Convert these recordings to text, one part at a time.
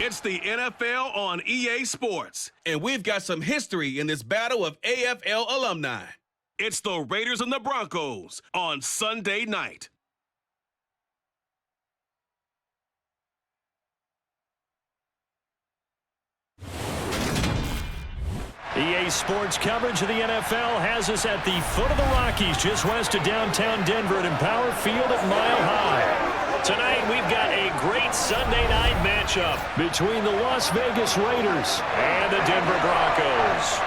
It's the NFL on EA Sports, and we've got some history in this battle of AFL alumni. It's the Raiders and the Broncos on Sunday night. EA Sports coverage of the NFL has us at the foot of the Rockies, just west of downtown Denver at Empower Field at Mile High. Tonight, we've got a great Sunday night matchup between the Las Vegas Raiders and the Denver Broncos.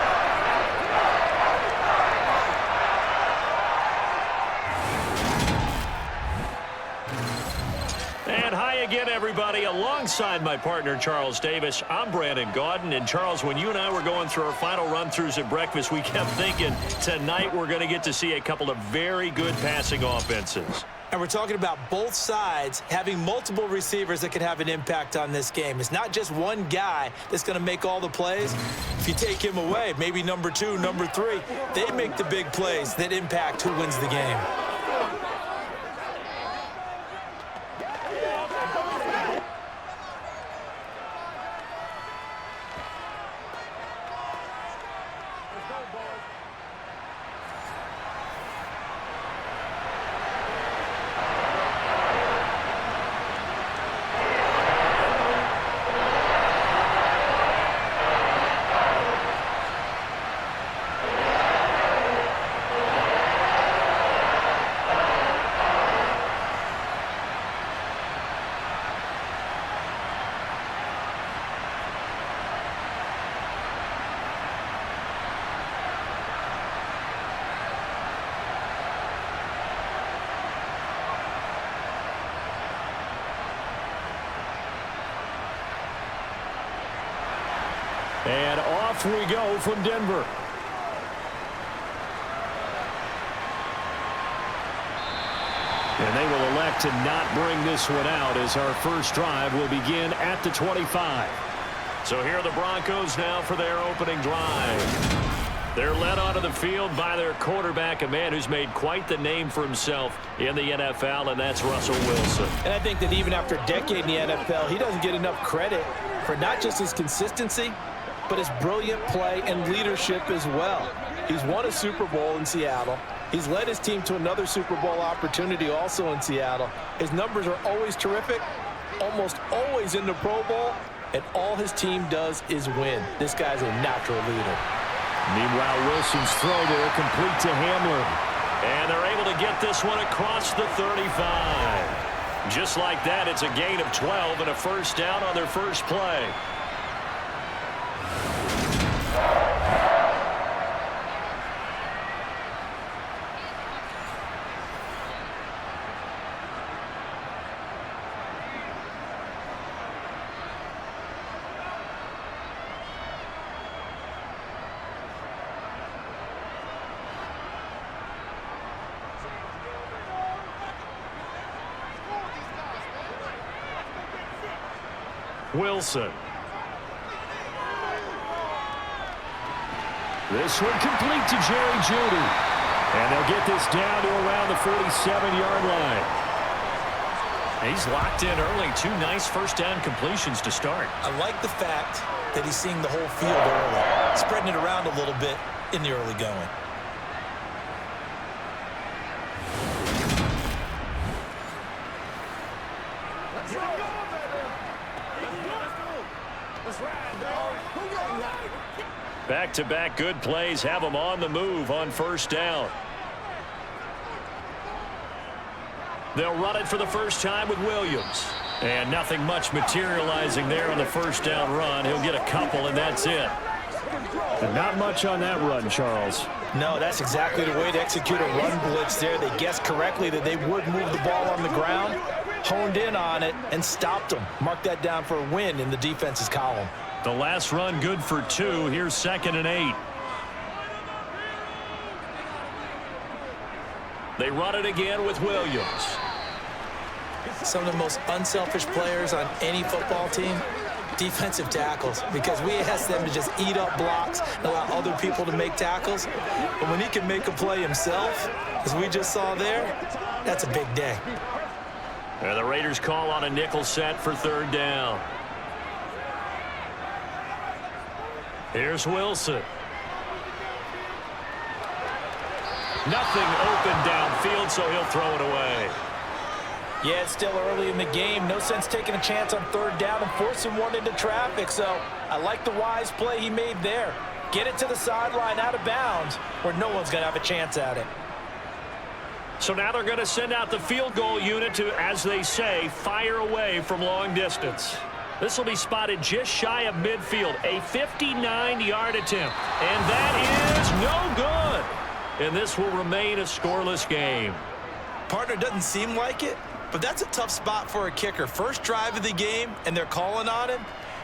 And hi again, everybody. Alongside my partner, Charles Davis, I'm Brandon Gaudin. And Charles, when you and I were going through our final run-throughs at breakfast, we kept thinking tonight we're going to get to see a couple of very good passing offenses. And we're talking about both sides having multiple receivers that can have an impact on this game. It's not just one guy that's going to make all the plays. If you take him away, maybe number 2, number 3, they make the big plays that impact who wins the game. And off we go from Denver. And they will elect to not bring this one out as our first drive will begin at the 25. So here are the Broncos now for their opening drive. They're led onto the field by their quarterback, a man who's made quite the name for himself in the NFL, and that's Russell Wilson. And I think that even after a decade in the NFL, he doesn't get enough credit for not just his consistency, but his brilliant play and leadership as well. He's won a Super Bowl in Seattle. He's led his team to another Super Bowl opportunity also in Seattle. His numbers are always terrific, almost always in the Pro Bowl, and all his team does is win. This guy's a natural leader. Meanwhile, Wilson's throw there complete to Hamlin. And they're able to get this one across the 35. Just like that, it's a gain of 12 and a first down on their first play. Wilson. This one complete to Jerry Jeudy. And they'll get this down to around the 47-yard line. He's locked in early. 2 nice first down completions to start. I like the fact that he's seeing the whole field early, spreading it around a little bit in the early going. Back-to-back good plays have them on the move on first down. They'll run it for the first time with Williams. And nothing much materializing there on the first down run. He'll get a couple, and that's it. And not much on that run, Charles. No, that's exactly the way to execute a run blitz there. They guessed correctly that they would move the ball on the ground, honed in on it, and stopped them. Mark that down for a win in the defense's column. The last run good for 2. Here's 2nd and 8. They run it again with Williams. Some of the most unselfish players on any football team, defensive tackles, because we ask them to just eat up blocks and allow other people to make tackles. But when he can make a play himself, as we just saw there, that's a big day. And the Raiders call on a nickel set for 3rd down. Here's Wilson. Nothing open downfield, so he'll throw it away. Yeah, it's still early in the game. No sense taking a chance on third down and forcing one into traffic. So I like the wise play he made there. Get it to the sideline out of bounds where no one's going to have a chance at it. So now they're going to send out the field goal unit to, as they say, fire away from long distance. This will be spotted just shy of midfield, a 59-yard attempt. And that is no good. And this will remain a scoreless game. Partner, doesn't seem like it, but that's a tough spot for a kicker. First drive of the game, and they're calling on him.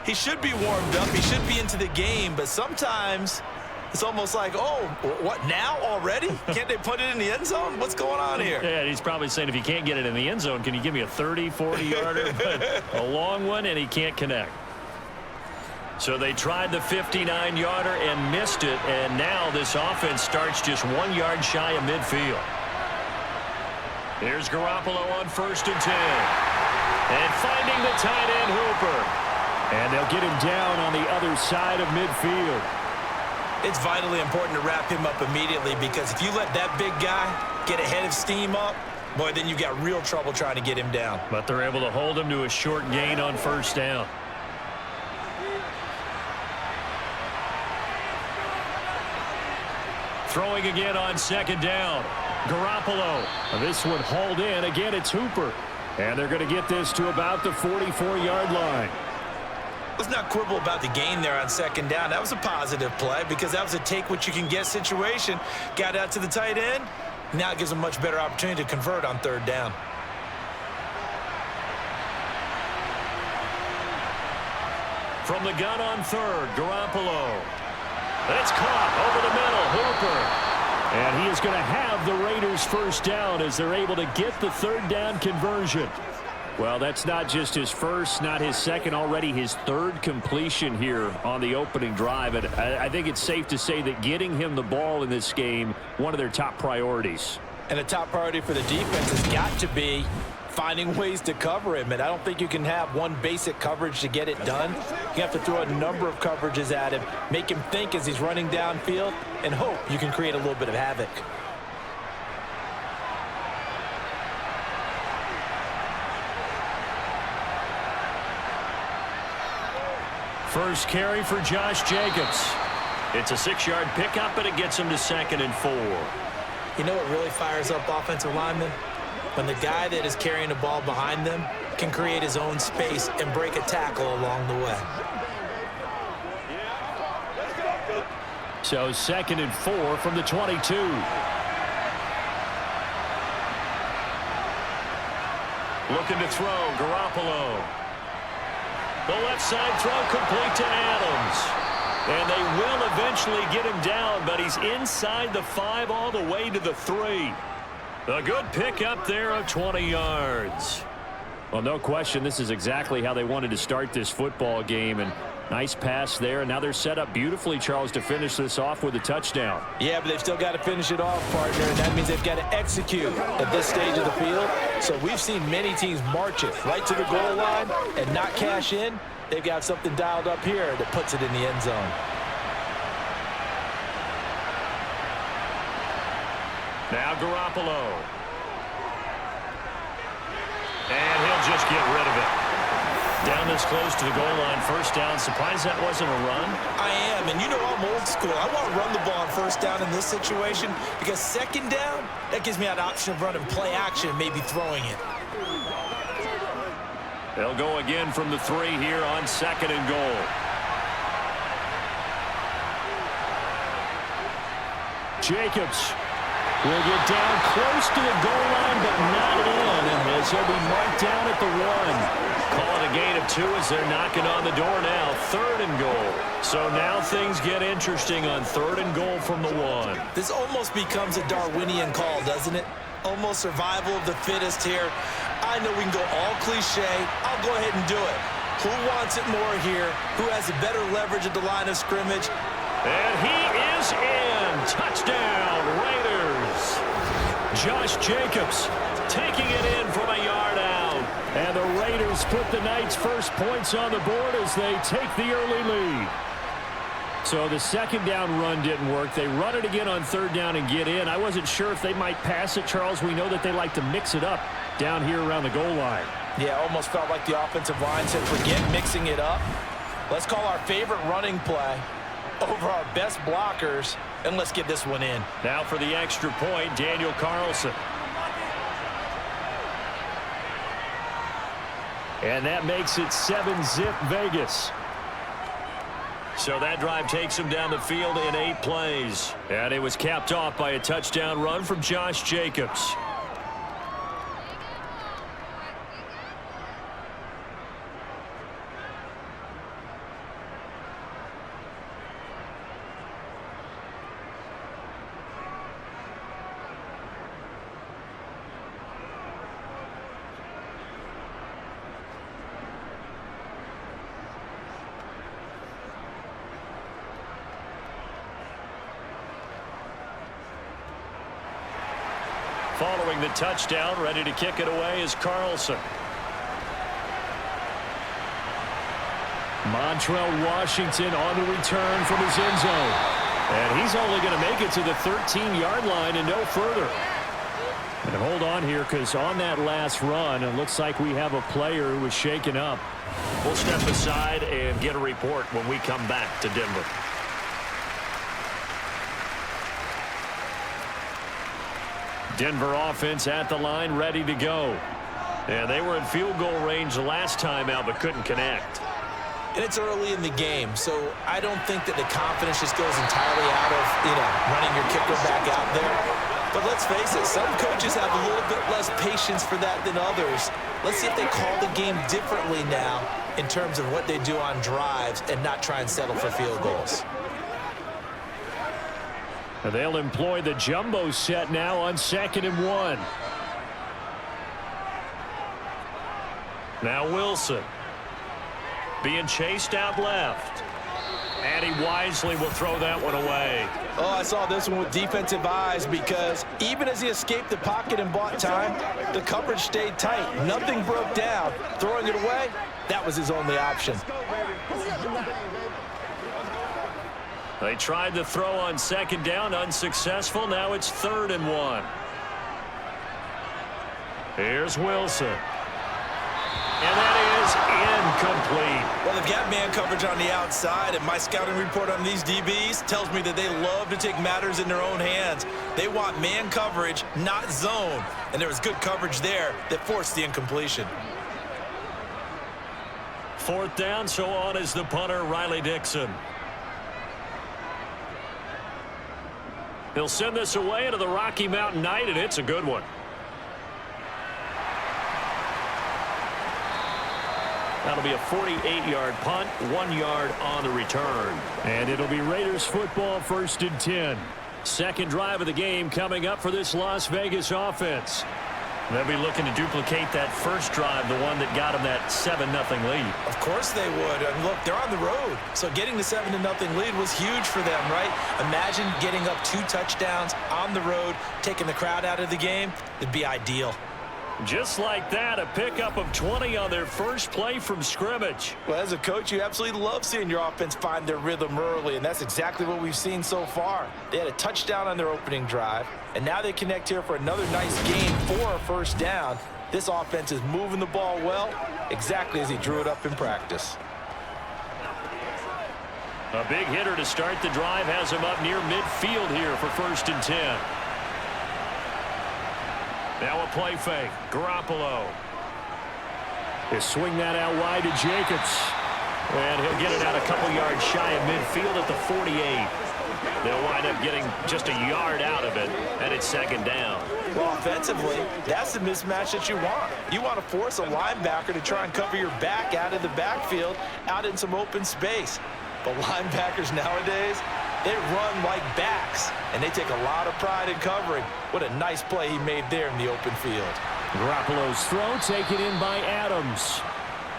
He should be warmed up. He should be into the game, but sometimes it's almost like, oh, what, now already? Can't they put it in the end zone? What's going on here? Yeah, he's probably saying, if you can't get it in the end zone, can you give me a 30, 40-yarder? But a long one, and he can't connect. So they tried the 59-yarder and missed it, and now this offense starts just 1 yard shy of midfield. Here's Garoppolo on 1st and 10. And finding the tight end, Hooper. And they'll get him down on the other side of midfield. It's vitally important to wrap him up immediately, because if you let that big guy get a head of steam up, boy, then you've got real trouble trying to get him down. But they're able to hold him to a short gain on 1st down. Throwing again on 2nd down. Garoppolo. This one hauled in. Again, it's Hooper. And they're going to get this to about the 44-yard line. Let's not quibble about the gain there on 2nd down. That was a positive play, because that was a take-what-you-can-get situation. Got out to the tight end. Now it gives them a much better opportunity to convert on 3rd down. From the gun on 3rd, Garoppolo. It's caught over the middle, Hooper. And he is going to have the Raiders 1st down as they're able to get the 3rd down conversion. Well, that's not just his first, not his second, already his 3rd completion here on the opening drive. And I think it's safe to say that getting him the ball in this game, one of their top priorities. And the top priority for the defense has got to be finding ways to cover him. And I don't think you can have one basic coverage to get it done. You have to throw a number of coverages at him, make him think as he's running downfield, and hope you can create a little bit of havoc. First carry for Josh Jacobs. It's a 6-yard pickup, but it gets him to 2nd and 4. You know what really fires up offensive linemen? When the guy that is carrying the ball behind them can create his own space and break a tackle along the way. So 2nd and 4 from the 22. Looking to throw, Garoppolo. The left side throw complete to Adams. And they will eventually get him down, but he's inside the 5 all the way to the 3. A good pickup there of 20 yards. Well, no question, this is exactly how they wanted to start this football game. And nice pass there. And now they're set up beautifully, Charles, to finish this off with a touchdown. Yeah, but they've still got to finish it off, partner. And that means they've got to execute at this stage of the field. So we've seen many teams march it right to the goal line and not cash in. They've got something dialed up here that puts it in the end zone. Now Garoppolo. And he'll just get rid of it. Down this close to the goal line, 1st down. Surprised that wasn't a run? I am, and you know I'm old school. I want to run the ball on 1st down in this situation, because 2nd down, that gives me an option of running play action and maybe throwing it. They'll go again from the 3 here on 2nd and goal. Jacobs will get down close to the goal line, but not in, as he'll be marked down at the 1. Call it a gain of 2 as they're knocking on the door now. 3rd and goal. So now things get interesting on 3rd and goal from the 1. This almost becomes a Darwinian call, doesn't it? Almost survival of the fittest here. I know we can go all cliche. I'll go ahead and do it. Who wants it more here? Who has a better leverage at the line of scrimmage? And he is in. Touchdown, Raiders. Josh Jacobs taking it in from a yard out. And the Raiders put the Knights' first points on the board as they take the early lead. So the second down run didn't work. They run it again on third down and get in. I wasn't sure if they might pass it, Charles. We know that they like to mix it up down here around the goal line. Yeah, almost felt like the offensive line said, forget mixing it up. Let's call our favorite running play over our best blockers, and let's get this one in. Now for the extra point, Daniel Carlson. And that makes it 7-zip Vegas. So that drive takes him down the field in 8 plays. And it was capped off by a touchdown run from Josh Jacobs. Following the touchdown, ready to kick it away is Carlson. Montrell Washington on the return from his end zone. And he's only going to make it to the 13-yard line and no further. And hold on here, because on that last run, it looks like we have a player who was shaken up. We'll step aside and get a report when we come back to Denver. Denver offense at the line, ready to go. And they were in field goal range the last time out, but couldn't connect. And it's early in the game, so I don't think that the confidence just goes entirely out of, running your kicker back out there. But let's face it, some coaches have a little bit less patience for that than others. Let's see if they call the game differently now in terms of what they do on drives and not try and settle for field goals. They'll employ the jumbo set now on 2nd and 1. Now Wilson being chased out left. And he wisely will throw that one away. Oh, I saw this one with defensive eyes, because even as he escaped the pocket and bought time, the coverage stayed tight. Nothing broke down. Throwing it away, that was his only option. They tried to throw on 2nd down, unsuccessful. Now it's 3rd and 1. Here's Wilson. And that is incomplete. Well, they've got man coverage on the outside, and my scouting report on these DBs tells me that they love to take matters in their own hands. They want man coverage, not zone. And there was good coverage there that forced the incompletion. 4th down, so on is the punter, Riley Dixon. He'll send this away into the Rocky Mountain Night, and it's a good one. That'll be a 48-yard punt, 1 yard on the return. And it'll be Raiders football, 1st and 10. Second drive of the game coming up for this Las Vegas offense. They'll be looking to duplicate that first drive, the one that got them that 7-0 lead. Of course they would. And look, they're on the road. So getting the 7-0 lead was huge for them, right? Imagine getting up 2 touchdowns on the road, taking the crowd out of the game. It'd be ideal. Just like that, a pickup of 20 on their first play from scrimmage. Well, as a coach, you absolutely love seeing your offense find their rhythm early, and that's exactly what we've seen so far. They had a touchdown on their opening drive, and now they connect here for another nice game for a 1st down. This offense is moving the ball well, exactly as he drew it up in practice. A big hitter to start the drive has him up near midfield here for 1st and 10. Now a play fake. Garoppolo. He'll swing that out wide to Jacobs. And he'll get it out a couple yards shy of midfield at the 48. They'll wind up getting just a yard out of it, and it's 2nd down. Well, offensively, that's the mismatch that you want. You want to force a linebacker to try and cover your back out of the backfield, out in some open space. But linebackers nowadays, they run like backs, and they take a lot of pride in covering. What a nice play he made there in the open field. Garoppolo's throw taken in by Adams.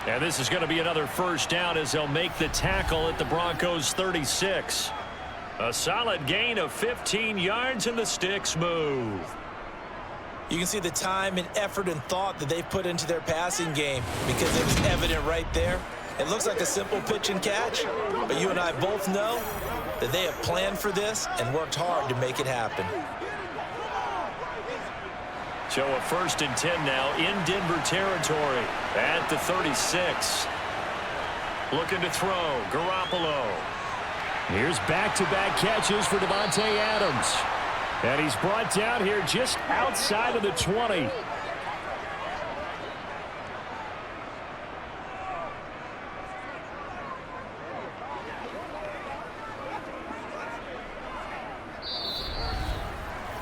And this is going to be another 1st down as they'll make the tackle at the Broncos 36. A solid gain of 15 yards in the Stix move. You can see the time and effort and thought that they've put into their passing game, because it was evident right there. It looks like a simple pitch and catch, but you and I both know that they have planned for this and worked hard to make it happen. So a 1st and 10 now in Denver territory at the 36. Looking to throw, Garoppolo. Here's back-to-back catches for Davante Adams. And he's brought down here just outside of the 20.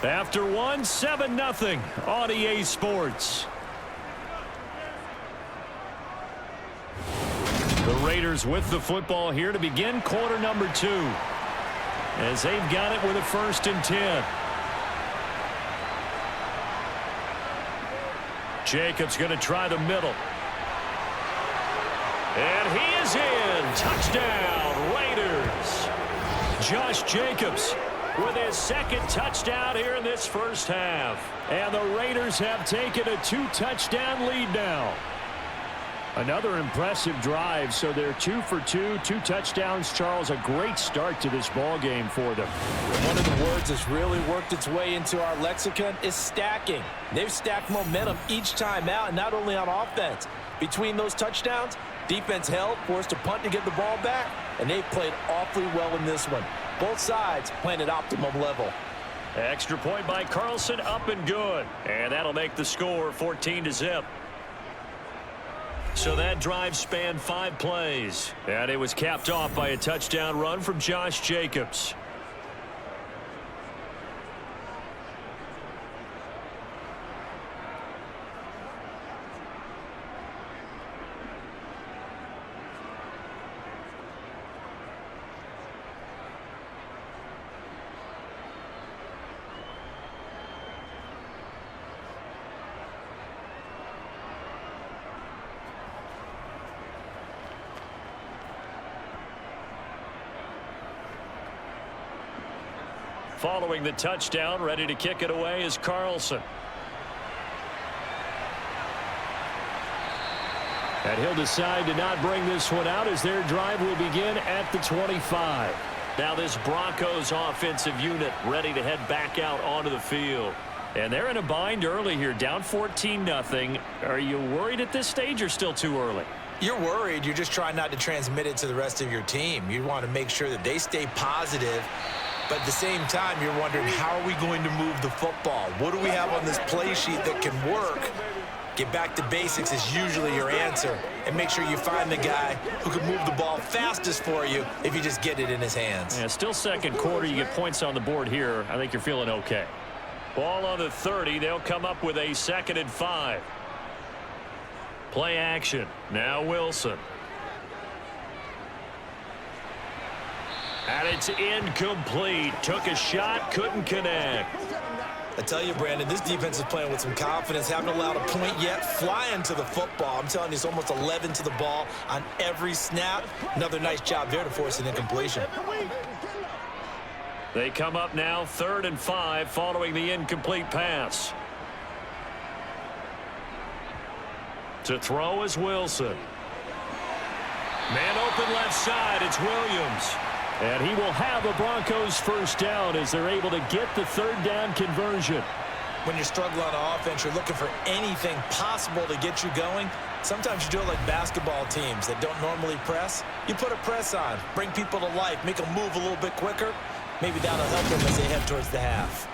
After one, 7-0 on EA Sports. The Raiders with the football here to begin quarter number 2. As they've got it with a 1st and 10. Jacobs going to try the middle. And he is in. Touchdown, Raiders. Josh Jacobs with his 2nd touchdown here in this first half. And the Raiders have taken a 2-touchdown lead now. Another impressive drive, so they're 2 for 2, 2 touchdowns. Charles, a great start to this ball game for them. One of the words that's really worked its way into our lexicon is stacking. They've stacked momentum each time out, and not only on offense. Between those touchdowns, defense held, forced to punt to get the ball back, and they've played awfully well in this one. Both sides playing at optimum level. Extra point by Carlson, up and good. And that'll make the score 14-0. So that drive spanned 5 plays. And it was capped off by a touchdown run from Josh Jacobs. Following the touchdown, ready to kick it away is Carlson. And he'll decide to not bring this one out as their drive will begin at the 25. Now this Broncos offensive unit ready to head back out onto the field. And they're in a bind early here, down 14-0. Are you worried at this stage or still too early? You're worried. You're just trying not to transmit it to the rest of your team. You want to make sure that they stay positive. But at the same time, you're wondering, how are we going to move the football? What do we have on this play sheet that can work? Get back to basics is usually your answer. And make sure you find the guy who can move the ball fastest for you if you just get it in his hands. Yeah, still second quarter. You get points on the board here. I think you're feeling okay. Ball on the 30. They'll come up with a 2nd and 5. Play action. Now Wilson. And it's incomplete. Took a shot, couldn't connect. I tell you, Brandon, this defense is playing with some confidence. Haven't allowed a point yet. Flying to the football. I'm telling you, it's almost 11 to the ball on every snap. Another nice job there to force an incompletion. They come up now 3rd and 5 following the incomplete pass. To throw is Wilson. Man open left side. It's Williams. And he will have a Broncos 1st down as they're able to get the 3rd down conversion. When you're struggling on offense, you're looking for anything possible to get you going. Sometimes you do it like basketball teams that don't normally press. You put a press on, bring people to life, make them move a little bit quicker. Maybe that'll help them as they head towards the half.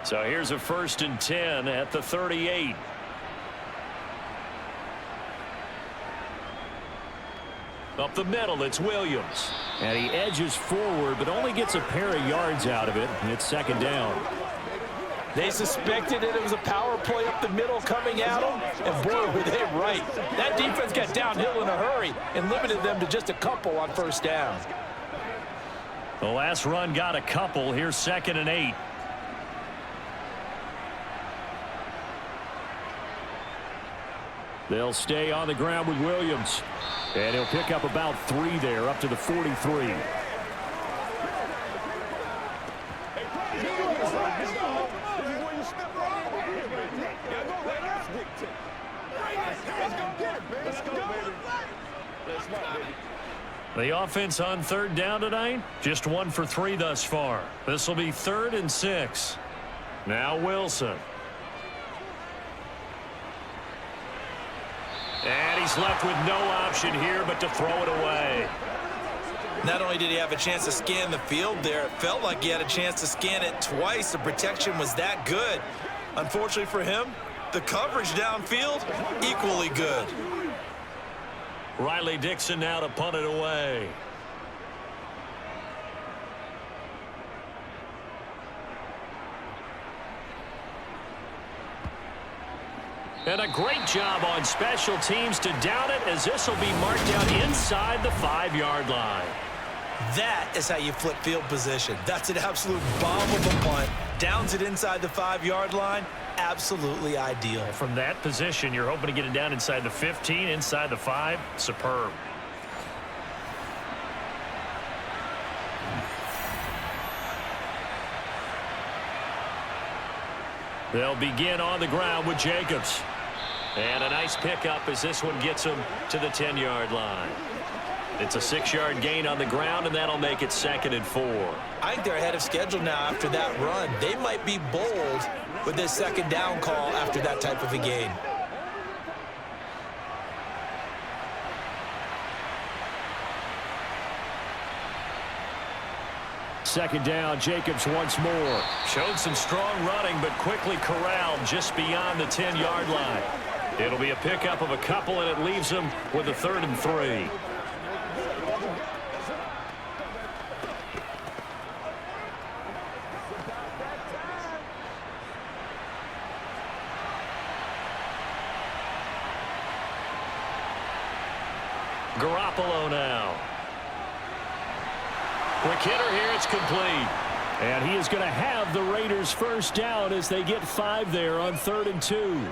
So here's a 1st and 10 at the 38. Up the middle, it's Williams. And he edges forward, but only gets a pair of yards out of it. And it's 2nd down. They suspected it was a power play up the middle coming at them, and boy, were they right. That defense got downhill in a hurry and limited them to just a couple on 1st down. The last run got a couple. Here's 2nd and 8. They'll stay on the ground with Williams. And he'll pick up about 3 there, up to the 43. The offense on third down tonight, just 1 for 3 thus far. This will be 3rd and 6. Now Wilson. And he's left with no option here but to throw it away. Not only did he have a chance to scan the field there, it felt like he had a chance to scan it twice. The protection was that good. Unfortunately for him, the coverage downfield, equally good. Riley Dixon now to punt it away. And a great job on special teams to down it, as this will be marked out inside the 5-yard line. That is how you flip field position. That's an absolute bomb of a punt. Downs it inside the 5-yard line. Absolutely ideal. From that position, you're hoping to get it down inside the 15, inside the 5. Superb. They'll begin on the ground with Jacobs. And a nice pickup as this one gets him to the 10-yard line. It's a 6-yard gain on the ground, and that'll make it 2nd and 4. I think they're ahead of schedule now after that run. They might be bold with this 2nd down call after that type of a gain. Second down, Jacobs once more. Showed some strong running, but quickly corralled just beyond the 10-yard line. It'll be a pickup of a couple, and it leaves him with a 3rd and 3. Garoppolo now. Quick hitter here, it's complete. And he is going to have the Raiders first down as they get 5 there on 3rd and 2.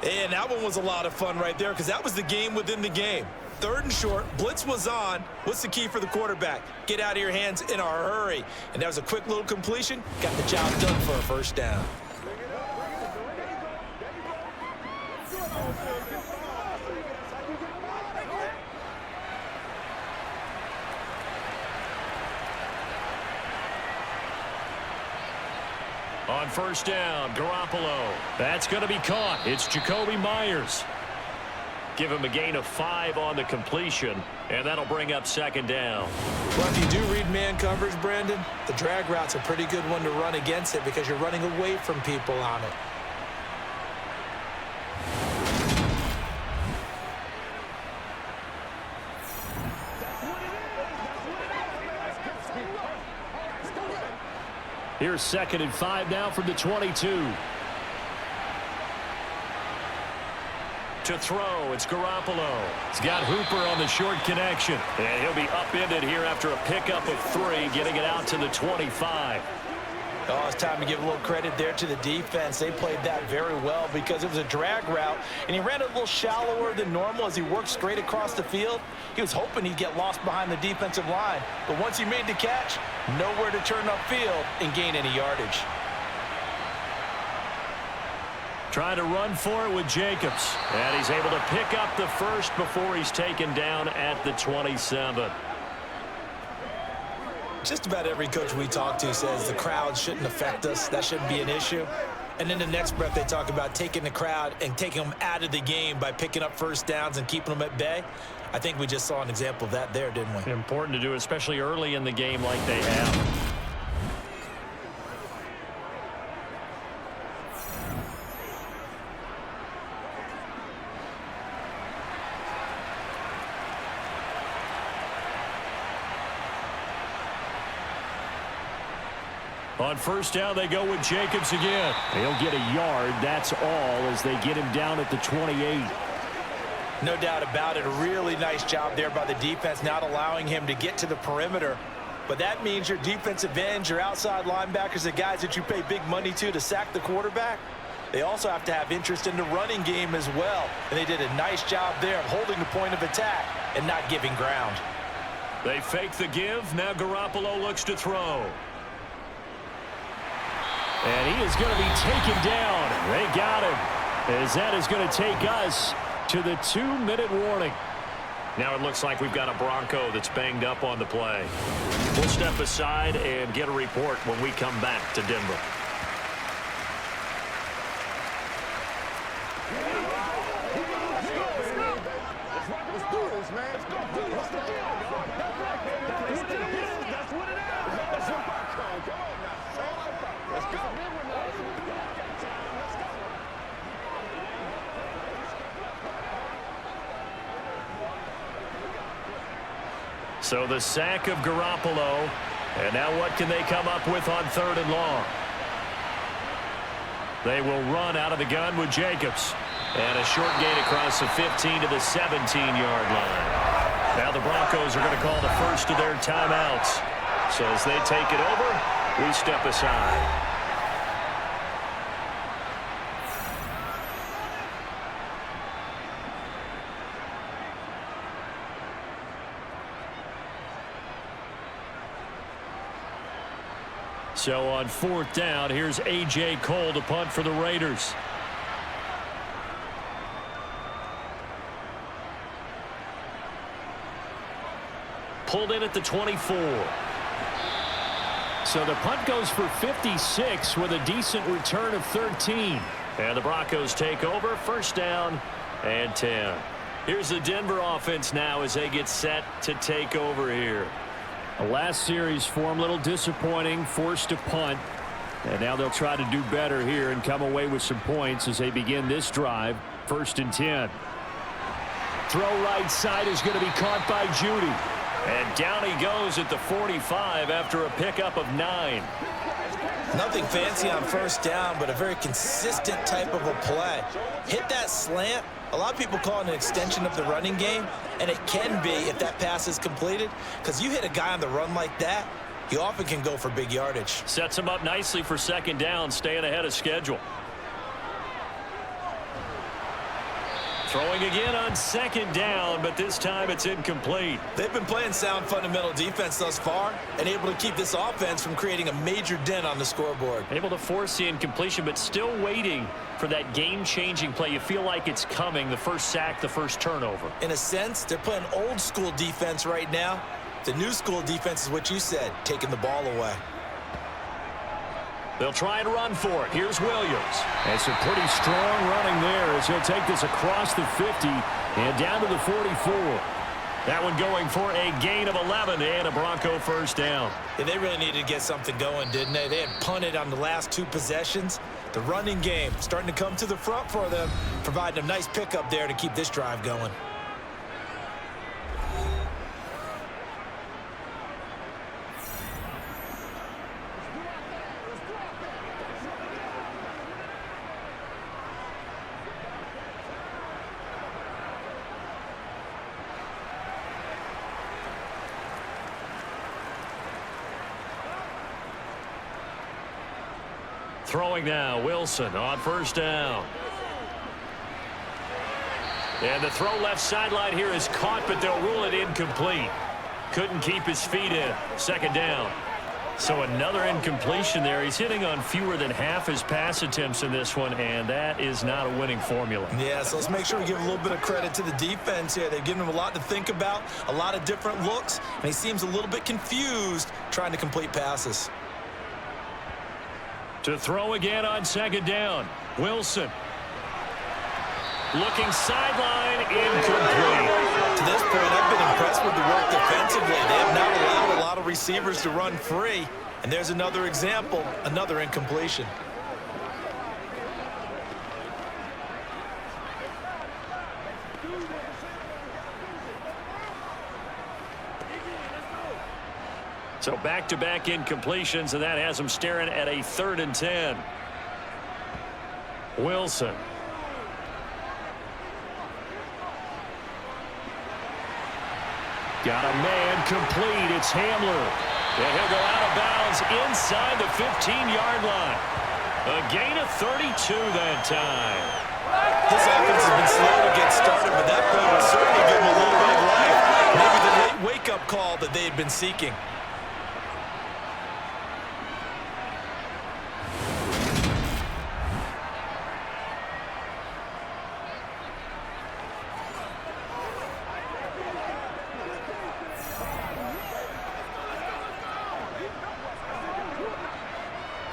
And that one was a lot of fun right there because that was the game within the game. 3rd and short, blitz was on. What's the key for the quarterback? Get out of your hands in a hurry. And that was a quick little completion. Got the job done for a first down. On first down, Garoppolo. That's going to be caught. It's Jacoby Myers. Give him a gain of 5 on the completion, and that'll bring up 2nd down. Well, if you do read man coverage, Brandon, the drag route's a pretty good one to run against it because you're running away from people on it. Here's 2nd and 5 now from the 22. To throw, it's Garoppolo. He's got Hooper on the short connection. And he'll be upended here after a pickup of 3, getting it out to the 25. Oh, it's time to give a little credit there to the defense. They played that very well because it was a drag route, and he ran a little shallower than normal as he worked straight across the field. He was hoping he'd get lost behind the defensive line, but once he made the catch, nowhere to turn upfield and gain any yardage. Trying to run for it with Jacobs, and he's able to pick up the first before he's taken down at the 27. Just about every coach we talk to says the crowd shouldn't affect us. That shouldn't be an issue. And in the next breath, they talk about taking the crowd and taking them out of the game by picking up first downs and keeping them at bay. I think we just saw an example of that there, didn't we? Important to do, especially early in the game like they have. On first down, they go with Jacobs again. He'll get a yard, that's all, as they get him down at the 28. No doubt about it. A really nice job there by the defense, not allowing him to get to the perimeter. But that means your defensive ends, your outside linebackers, the guys that you pay big money to sack the quarterback, they also have to have interest in the running game as well. And they did a nice job there of holding the point of attack and not giving ground. They fake the give. Now Garoppolo looks to throw. And he is going to be taken down. They got him. as that is going to take us to the 2-minute warning. Now it looks like we've got a Bronco that's banged up on the play. We'll step aside and get a report when we come back to Denver. So the sack of Garoppolo, and now what can they come up with on 3rd and long? They will run out of the gun with Jacobs. And a short gain across the 15 to the 17-yard line. Now the Broncos are going to call the first of their timeouts. So as they take it over, we step aside. So on 4th down, here's A.J. Cole to punt for the Raiders. Pulled in at the 24. So the punt goes for 56 with a decent return of 13. And the Broncos take over, 1st down and 10. Here's the Denver offense now as they get set to take over here. The last series for them, a little disappointing, forced to punt. And now they'll try to do better here and come away with some points as they begin this drive. 1st and 10. Throw right side is going to be caught by Judy. And down he goes at the 45 after a pickup of 9. Nothing fancy on 1st down, but a very consistent type of a play. Hit that slant. A lot of people call it an extension of the running game, and it can be if that pass is completed, because you hit a guy on the run like that, he often can go for big yardage. Sets him up nicely for 2nd down, staying ahead of schedule. Throwing again on 2nd down, but this time it's incomplete. They've been playing sound fundamental defense thus far and able to keep this offense from creating a major dent on the scoreboard. Able to force the incompletion, but still waiting for that game-changing play. You feel like it's coming, the first sack, the first turnover. In a sense, they're playing old school defense right now. The new school defense is what you said, taking the ball away. They'll try and run for it. Here's Williams. And some pretty strong running there as he'll take this across the 50 and down to the 44. That one going for a gain of 11 and a Bronco 1st down. Yeah, they really needed to get something going, didn't they? They had punted on the last 2 possessions. The running game starting to come to the front for them, providing a nice pickup there to keep this drive going. Throwing now, Wilson on 1st down. And the throw left sideline here is caught, but they'll rule it incomplete. Couldn't keep his feet in. 2nd down. So another incompletion there. He's hitting on fewer than half his pass attempts in this one, and that is not a winning formula. Yeah, so let's make sure we give a little bit of credit to the defense here. They've given him a lot to think about, a lot of different looks, and he seems a little bit confused trying to complete passes. To throw again on 2nd down. Wilson. Looking sideline, incomplete. To this point, I've been impressed with the work defensively. They have not allowed a lot of receivers to run free. And there's another example, another incompletion. So back-to-back incompletions, and that has them staring at a 3rd and 10. Wilson. Got a man complete. It's Hamler. And he'll go out of bounds inside the 15-yard line. A gain of 32 that time. This offense has been slow to get started, but that play will certainly give them a little bit of life. Maybe the late wake-up call that they had been seeking.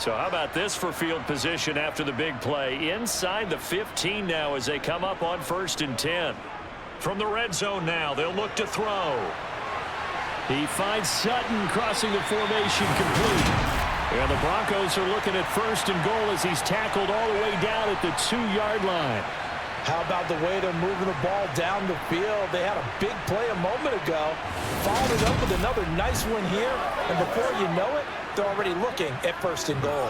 So how about this for field position after the big play? Inside the 15 now as they come up on 1st and 10. From the red zone now, they'll look to throw. He finds Sutton crossing the formation complete. And the Broncos are looking at 1st and goal as he's tackled all the way down at the 2-yard line. How about the way they're moving the ball down the field? They had a big play a moment ago. Followed it up with another nice one here. And before you know it, they're already looking at 1st and goal.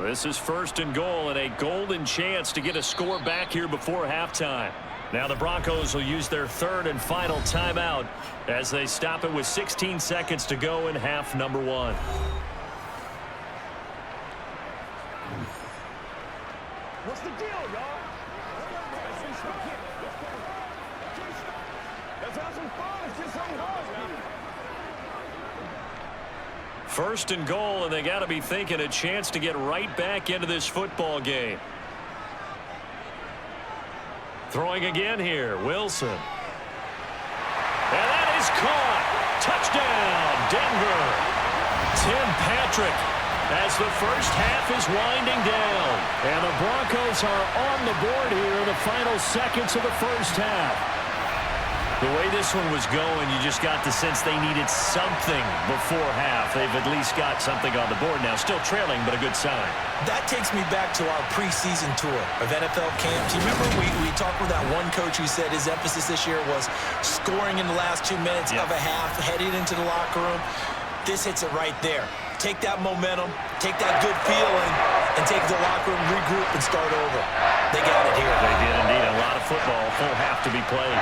This is 1st and goal and a golden chance to get a score back here before halftime. Now the Broncos will use their 3rd and final timeout as they stop it with 16 seconds to go in half number 1. What's the deal, y'all? Let's have some fun. Let's get something going. 1st and goal, and they got to be thinking a chance to get right back into this football game. Throwing again here, Wilson. And that is caught. Touchdown, Denver. Tim Patrick as the first half is winding down. And the Broncos are on the board here in the final seconds of the first half. The way this one was going, you just got the sense they needed something before half. They've at least got something on the board now. Still trailing, but a good sign. That takes me back to our preseason tour of NFL camps. You remember we talked with that one coach who said his emphasis this year was scoring in the last 2 minutes of a half, heading into the locker room. This hits it right there. Take that momentum, take that good feeling, and take the locker room, regroup, and start over. They got it here. They did indeed. A lot of football, full half to be played.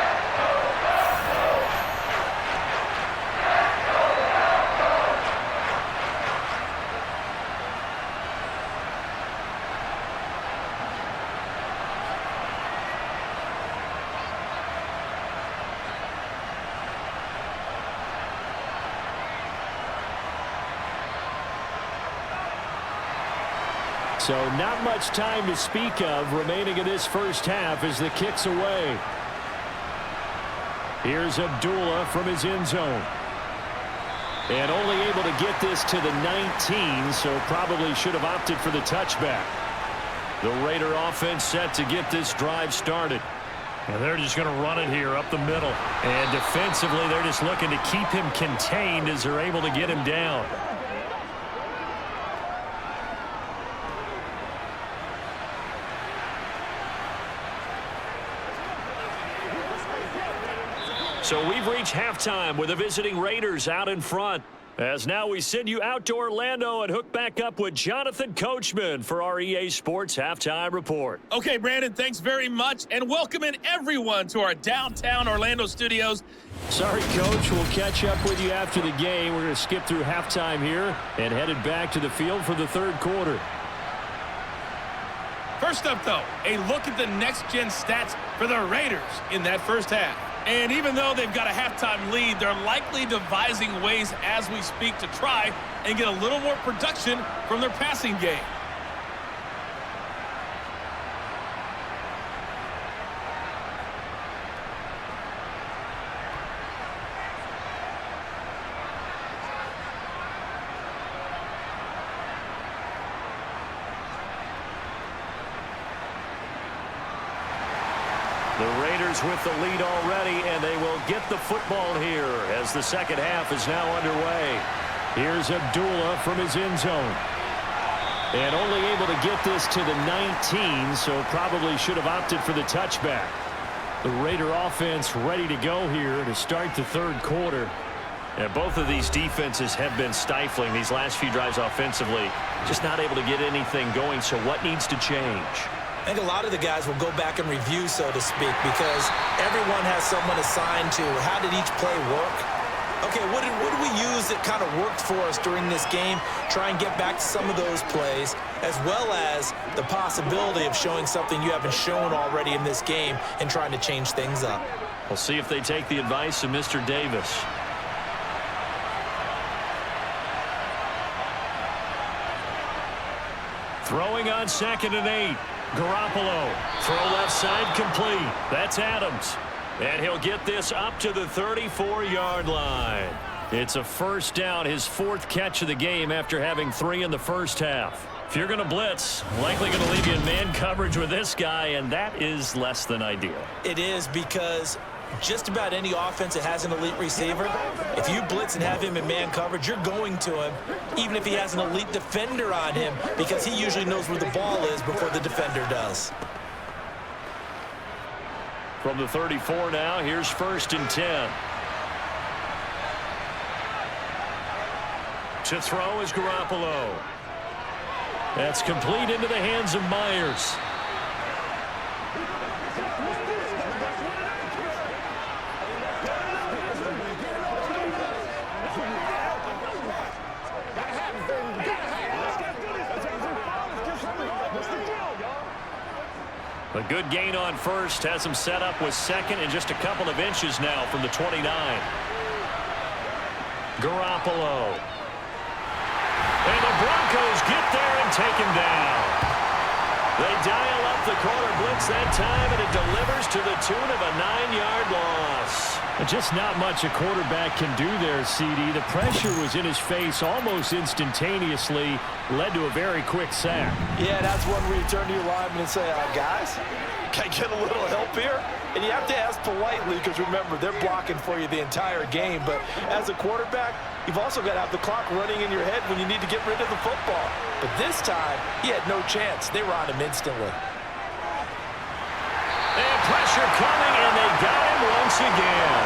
So not much time to speak of remaining in this first half as the kick's away. Here's Abdullah from his end zone. And only able to get this to the 19, so probably should have opted for the touchback. The Raider offense set to get this drive started. And they're just going to run it here up the middle. And defensively, they're just looking to keep him contained as they're able to get him down. So we've reached halftime with the visiting Raiders out in front. As now we send you out to Orlando and hook back up with Jonathan Coachman for our EA Sports Halftime Report. Okay, Brandon, thanks very much, and welcome in everyone to our downtown Orlando studios. Sorry, Coach. We'll catch up with you after the game. We're going to skip through halftime here and headed back to the field for the third quarter. First up, though, a look at the next-gen stats for the Raiders in that first half. And even though they've got a halftime lead, they're likely devising ways as we speak to try and get a little more production from their passing game. The Raiders with the lead already, and they will get the football here as the second half is now underway. Here's Abdullah from his end zone. And only able to get this to the 19, so probably should have opted for the touchback. The Raider offense ready to go here to start the third quarter. And both of these defenses have been stifling these last few drives offensively. Just not able to get anything going, so what needs to change? I think a lot of the guys will go back and review, so to speak, because everyone has someone assigned to how did each play work. Okay, what did we use that kind of worked for us during this game? Try and get back to some of those plays, as well as the possibility of showing something you haven't shown already in this game and trying to change things up. We'll see if they take the advice of Mr. Davis. Throwing on 2nd and 8. Garoppolo. Throw left side complete. That's Adams. And he'll get this up to the 34-yard line. It's a first down, his 4th catch of the game after having 3 in the first half. If you're going to blitz, likely going to leave you in man coverage with this guy, and that is less than ideal. It is, because just about any offense that has an elite receiver, if you blitz and have him in man coverage, you're going to him, even if he has an elite defender on him, because he usually knows where the ball is before the defender does. From the 34 now, here's 1st and 10. To throw is Garoppolo. That's complete into the hands of Myers. A good gain on first has him set up with 2nd and just a couple of inches now from the 29. Garoppolo. And the Broncos get there and take him down. They dial up the corner blitz that time, and it delivers to the tune of a 9-yard loss. Just not much a quarterback can do there, CD. The pressure was in his face almost instantaneously, led to a very quick sack. Yeah, that's one where you turn to your lineman and say, guys, can I get a little help here? And you have to ask politely, because remember, they're blocking for you the entire game. But as a quarterback, you've also got to have the clock running in your head when you need to get rid of the football. But this time, he had no chance. They were on him instantly. And pressure coming, and they got him once again.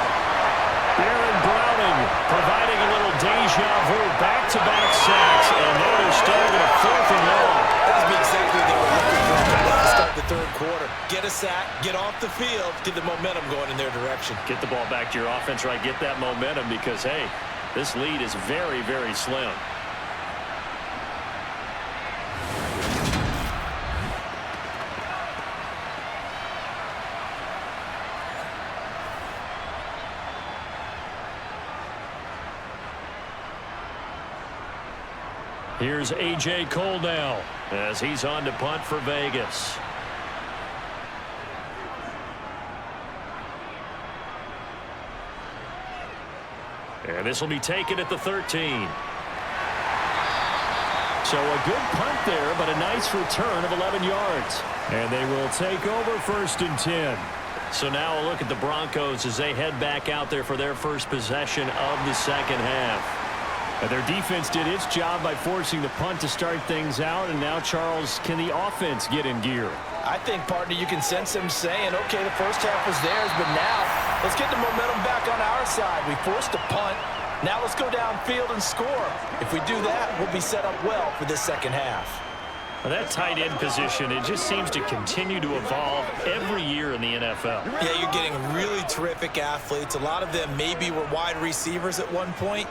Aaron Browning providing a little deja vu, back-to-back sacks, and now they're starting at 4th and long. That's exactly what they were looking for to start the 3rd quarter. Get a sack, get off the field, get the momentum going in their direction. Get the ball back to your offense, right? Get that momentum, because, hey, this lead is very, very slim. Here's A.J. Cole now as he's on to punt for Vegas. And this will be taken at the 13. So a good punt there, but a nice return of 11 yards. And they will take over 1st and 10. So now a look at the Broncos as they head back out there for their first possession of the 2nd half. And their defense did its job by forcing the punt to start things out. And now, Charles, can the offense get in gear? I think, partner, you can sense them saying, okay, the first half was theirs, but now let's get the momentum back on our side. We forced a punt. Now let's go downfield and score. If we do that, we'll be set up well for this 2nd half. Well, that tight end position, it just seems to continue to evolve every year in the NFL. Yeah, you're getting really terrific athletes. A lot of them maybe were wide receivers at one point.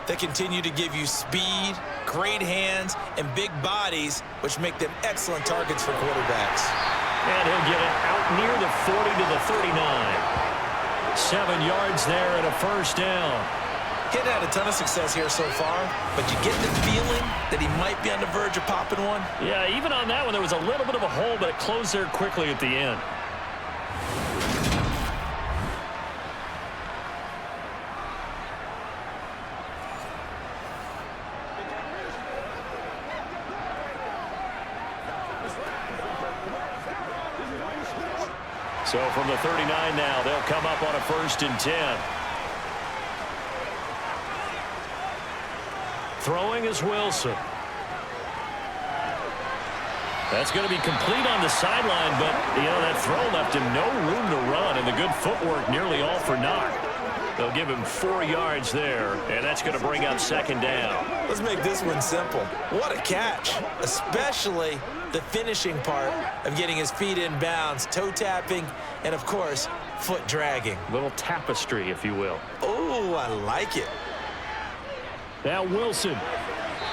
They continue to give you speed, great hands, and big bodies, which make them excellent targets for quarterbacks. And he'll get it out near the 40 to the 39. 7 yards there and a first down. He hadn't had a ton of success here so far, but you get the feeling that he might be on the verge of popping one. Yeah, even on that one, there was a little bit of a hole, but it closed there quickly at the end. So from the 39 now, they'll come up on a 1st and 10. Throwing is Wilson. That's going to be complete on the sideline, but, that throw left him no room to run, and the good footwork nearly all for naught. They'll give him 4 yards there, and that's going to bring up 2nd down. Let's make this one simple. What a catch, especially the finishing part of getting his feet in bounds, toe tapping, and, of course, foot dragging. Little tapestry, if you will. Oh, I like it. Now Wilson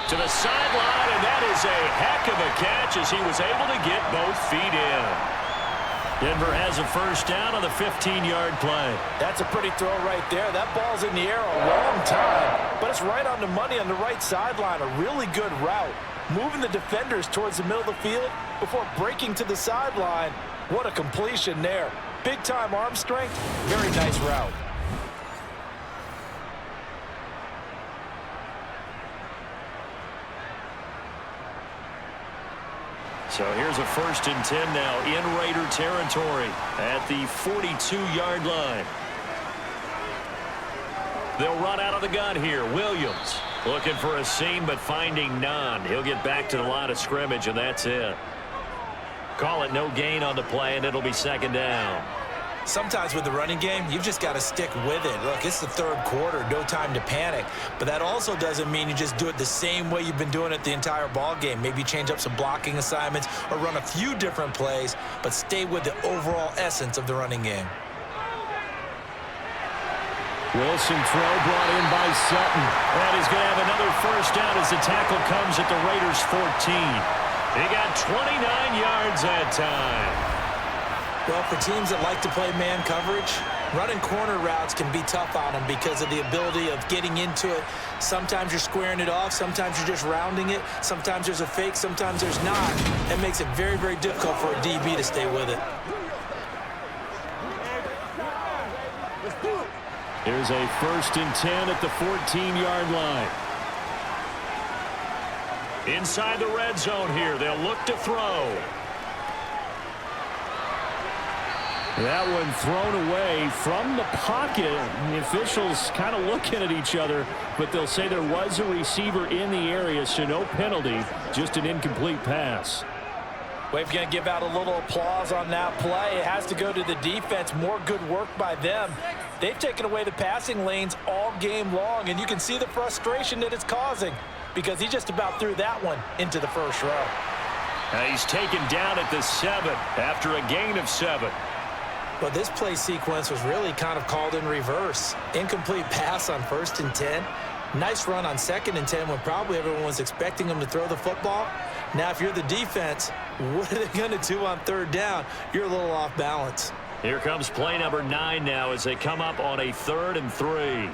to the sideline, and that is a heck of a catch as he was able to get both feet in. Denver has a first down on the 15-yard play. That's a pretty throw right there. That ball's in the air a long time, but it's right on the money on the right sideline. A really good route. moving the defenders towards the middle of the field before breaking to the sideline. What a completion there. Big-time arm strength. Very nice route. So here's a 1st and 10 now in Raider territory at the 42-yard line. They'll run out of the gun here. Williams looking for a seam but finding none. He'll get back to the line of scrimmage, and that's it. Call it no gain on the play, and it'll be 2nd down. Sometimes with the running game, you've just got to stick with it. Look, it's the 3rd quarter, no time to panic. But that also doesn't mean you just do it the same way you've been doing it the entire ball game. Maybe change up some blocking assignments or run a few different plays, but stay with the overall essence of the running game. Wilson throw brought in by Sutton. And he's going to have another 1st down as the tackle comes at the Raiders' 14. He got 29 yards that time. Well, for teams that like to play man coverage, running corner routes can be tough on them because of the ability of getting into it. Sometimes you're squaring it off. Sometimes you're just rounding it. Sometimes there's a fake. Sometimes there's not. It makes it very, very difficult for a DB to stay with it. Here's a 1st and 10 at the 14-yard line. Inside the red zone here. They'll look to throw. That one thrown away from the pocket. The officials kind of looking at each other, but they'll say there was a receiver in the area, so no penalty, just an incomplete pass. We're going to give out a little applause on that play. It has to go to the defense. More good work by them. They've taken away the passing lanes all game long, and you can see the frustration that it's causing because he just about threw that one into the 1st row. He's taken down at the 7 after a gain of 7. But this play sequence was really kind of called in reverse. Incomplete pass on 1st and 10. Nice run on 2nd and 10 when probably everyone was expecting him to throw the football. Now, if you're the defense, what are they going to do on 3rd down? You're a little off balance. Here comes play number 9 now as they come up on a 3rd and 3.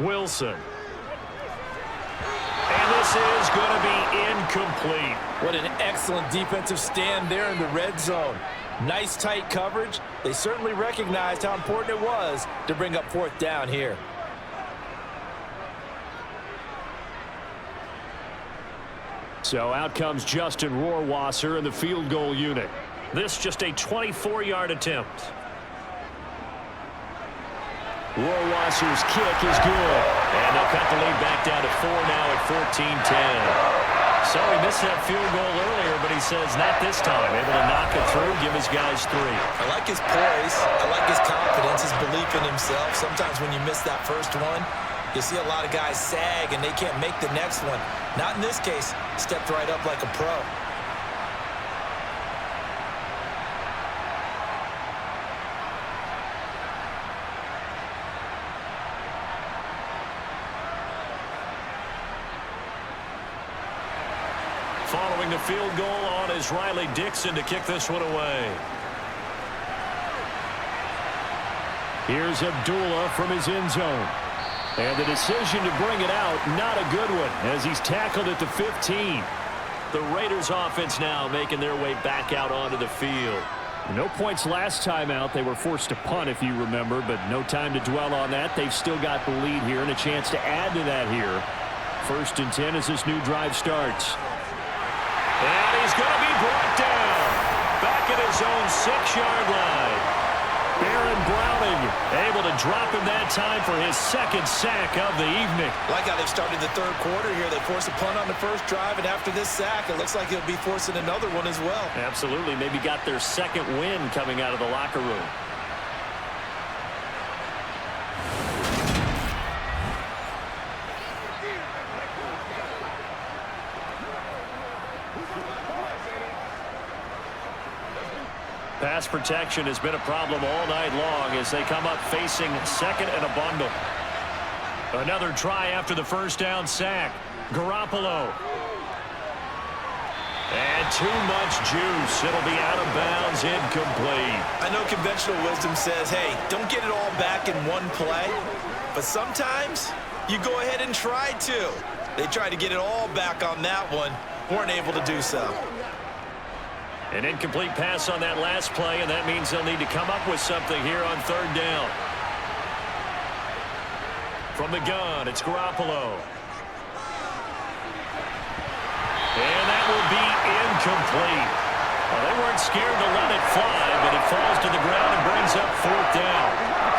Wilson. And this is going to be incomplete. What an excellent defensive stand there in the red zone. Nice tight coverage. They certainly recognized how important it was to bring up 4th down here. So out comes Justin Rohrwasser in the field goal unit. This just a 24-yard attempt. Rohrwasser's kick is good. And they'll cut the lead back down to 4 now at 14-10. So he missed that field goal earlier, but he says not this time. Able to knock it through, give his guys 3. I like his poise. I like his confidence, his belief in himself. Sometimes when you miss that first one, you see a lot of guys sag and they can't make the next one. Not in this case. Stepped right up like a pro. Following the field goal on is Riley Dixon to kick this one away. Here's Abdullah from his end zone. And the decision to bring it out, not a good one, as he's tackled at the 15. The Raiders offense now making their way back out onto the field. No points last time out. They were forced to punt, if you remember, but no time to dwell on that. They've still got the lead here and a chance to add to that here. 1st and 10 as this new drive starts. And he's going to be brought down back at his own 6-yard line. Baron Browning able to drop him that time for his 2nd sack of the evening. Like how they've started the 3rd quarter here. They forced a punt on the 1st drive, and after this sack, it looks like he'll be forcing another one as well. Absolutely. Maybe got their 2nd win coming out of the locker room. Pass protection has been a problem all night long as they come up facing 2nd and a bundle. Another try after the 1st down sack. Garoppolo. And too much juice. It'll be out of bounds, incomplete. I know conventional wisdom says, hey, don't get it all back in one play. But sometimes you go ahead and try to. They tried to get it all back on that one. Weren't able to do so. An incomplete pass on that last play, and that means they'll need to come up with something here on third down. From the gun, it's Garoppolo. And that will be incomplete. Well, they weren't scared to let it fly, but it falls to the ground and brings up fourth down.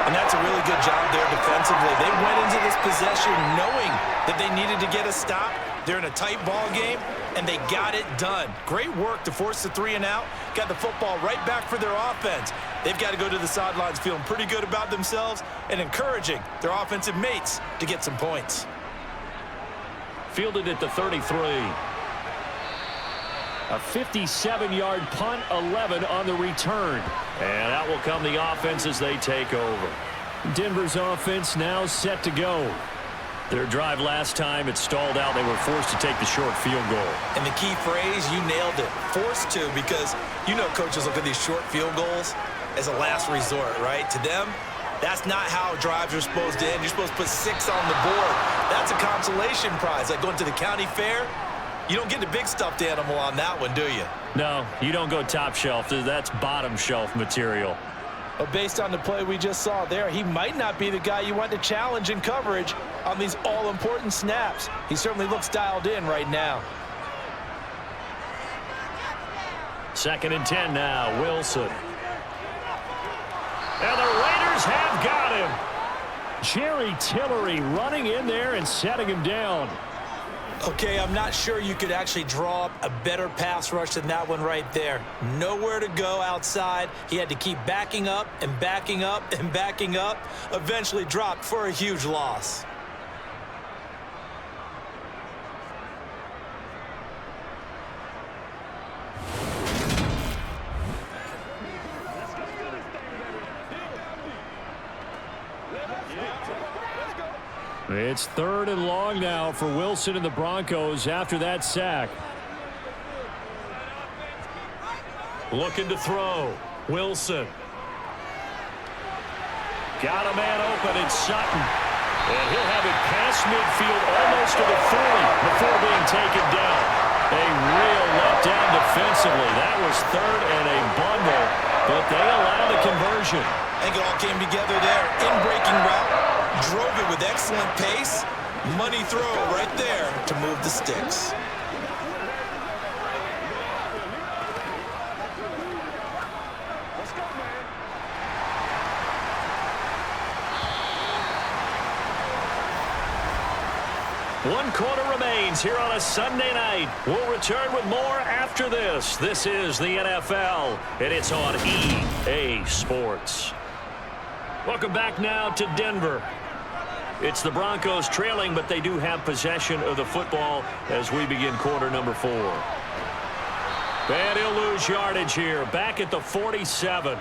And that's a really good job there defensively. They went into this possession knowing that they needed to get a stop. They're in a tight ball game, and they got it done. Great work to force the 3 and out. Got the football right back for their offense. They've got to go to the sidelines feeling pretty good about themselves and encouraging their offensive mates to get some points. Fielded at the 33. A 57-yard punt, 11 on the return. And out will come the offense as they take over. Denver's offense now set to go. Their drive last time, it stalled out. They were forced to take the short field goal. And the key phrase, you nailed it. Forced to, because you know coaches look at these short field goals as a last resort, right? To them, that's not how drives are supposed to end. You're supposed to put 6 on the board. That's a consolation prize. Like going to the county fair, you don't get the big stuffed animal on that one, do you? No, you don't go top shelf. That's bottom shelf material. But based on the play we just saw there, he might not be the guy you want to challenge in coverage on these all-important snaps. He certainly looks dialed in right now. 2nd and 10 now, Wilson. And the Raiders have got him. Jerry Tillery running in there and setting him down. Okay, I'm not sure you could actually draw up a better pass rush than that one right there. Nowhere to go outside. He had to keep backing up and backing up and backing up. Eventually dropped for a huge loss. It's 3rd and long now for Wilson and the Broncos after that sack. Looking to throw. Wilson. Got a man open in Sutton. And he'll have it past midfield almost to the 40 before being taken down. A real letdown defensively. That was 3rd and a bundle, but they allow the conversion. I think it all came together there. In-breaking route. Drove it with excellent pace. Money throw right there to move the Stix. Let's go, man. One quarter remains here on a Sunday night. We'll return with more after this. This is the NFL, and it's on EA Sports. Welcome back now to Denver. It's the Broncos trailing, but they do have possession of the football as we begin quarter number 4. And he'll lose yardage here, back at the 47.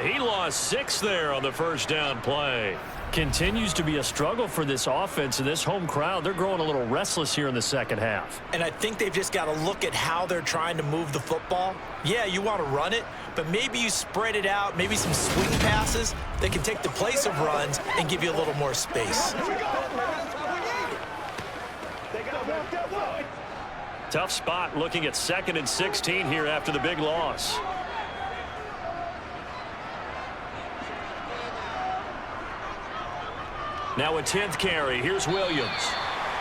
He lost 6 there on the first down play. Continues to be a struggle for this offense and this home crowd. They're growing a little restless here in the second half. And I think they've just got to look at how they're trying to move the football. Yeah, you want to run it, but maybe you spread it out, maybe some swing passes that can take the place of runs and give you a little more space. Tough spot looking at 2nd and 16 here after the big loss. Now a 10th carry. Here's Williams.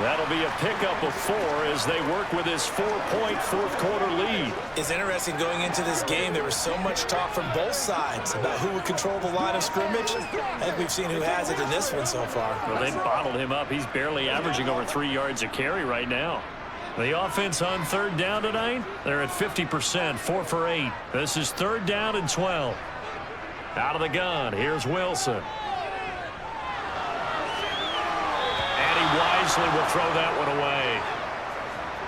That'll be a pickup of 4 as they work with his 4-point fourth-quarter lead. It's interesting going into this game. There was so much talk from both sides about who would control the line of scrimmage. I think we've seen who has it in this one so far. Well, they bottled him up. He's barely averaging over 3 yards a carry right now. The offense on 3rd down tonight, they're at 50%, 4 for 8. This is 3rd down and 12. Out of the gun, here's Wilson. Wisely will throw that one away.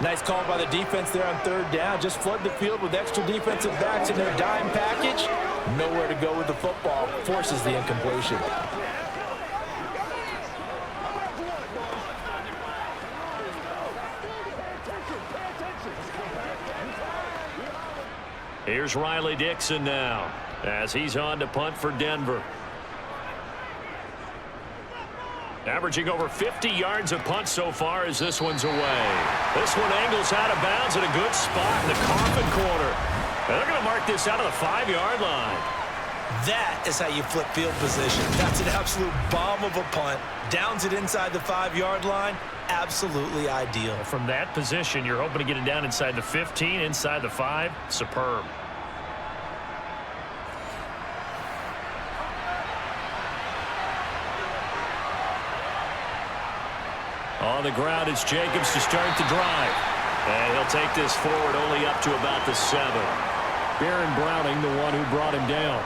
Nice call by the defense there on 3rd down. Just flood the field with extra defensive backs in their dime package. Nowhere to go with the football. Forces the incompletion. Here's Riley Dixon now as he's on to punt for Denver. Averaging over 50 yards a punt so far as this one's away. This one angles out of bounds at a good spot in the coffin corner. And they're going to mark this out of the 5-yard line. That is how you flip field position. That's an absolute bomb of a punt. Downs it inside the 5-yard line. Absolutely ideal. From that position, you're hoping to get it down inside the 15, inside the 5. Superb. On the ground, it's Jacobs to start the drive. And he'll take this forward only up to about the 7. Baron Browning, the one who brought him down.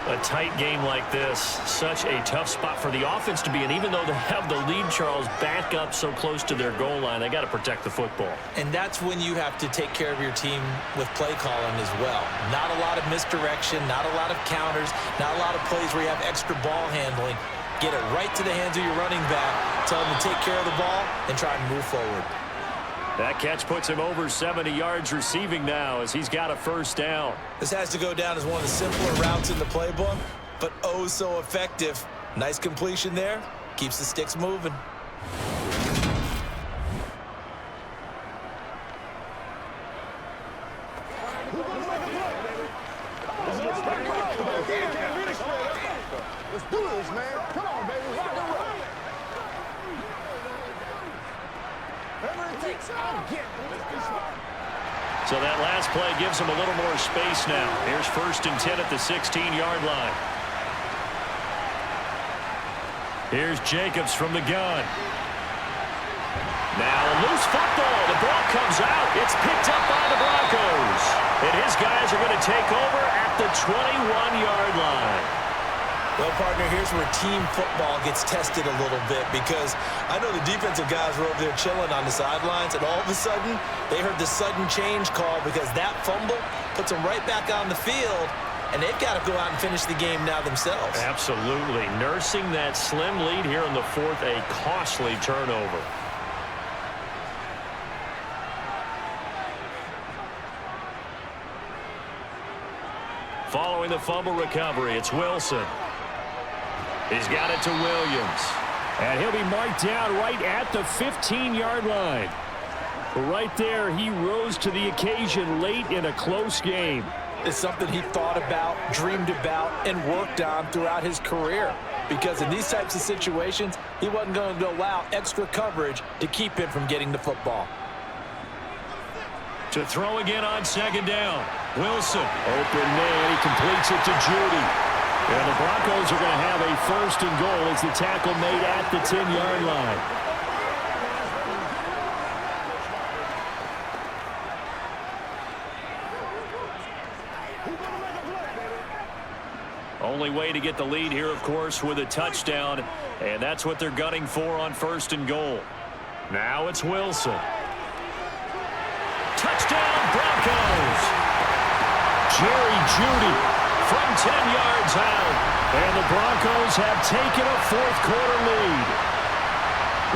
A tight game like this, such a tough spot for the offense to be in. Even though they have the lead, Charles, back up so close to their goal line, they got to protect the football. And that's when you have to take care of your team with play calling as well. Not a lot of misdirection, not a lot of counters, not a lot of plays where you have extra ball handling. Get it right to the hands of your running back, tell him to take care of the ball, and try and move forward. That catch puts him over 70 yards receiving now as he's got a first down. This has to go down as one of the simpler routes in the playbook, but oh so effective. Nice completion there. Keeps the sticks moving. Let's do this, man. Come on, baby. Rock and roll. Whatever it takes, I'll get it. Let's be smart. So that last play gives him a little more space now. Here's 1st and 10 at the 16-yard line. Here's Jacobs from the gun. Now a loose football. The ball comes out. It's picked up by the Broncos. And his guys are going to take over at the 21-yard line. Well, partner, here's where team football gets tested a little bit because I know the defensive guys were over there chilling on the sidelines, and all of a sudden, they heard the sudden change call because that fumble puts them right back on the field, and they've got to go out and finish the game now themselves. Absolutely. Nursing that slim lead here in the 4th, a costly turnover. Following the fumble recovery, it's Wilson. He's got it to Williams. And he'll be marked down right at the 15-yard line. Right there, he rose to the occasion late in a close game. It's something he thought about, dreamed about, and worked on throughout his career. Because in these types of situations, he wasn't going to allow extra coverage to keep him from getting the football. To throw again on 2nd down. Wilson, open man, he completes it to Judy. And the Broncos are going to have a 1st and goal as the tackle made at the 10-yard line. Only way to get the lead here, of course, with a touchdown. And that's what they're gunning for on 1st and goal. Now it's Wilson. Touchdown, Broncos! Jerry Judy from 10 yards out. And the Broncos have taken a 4th quarter lead.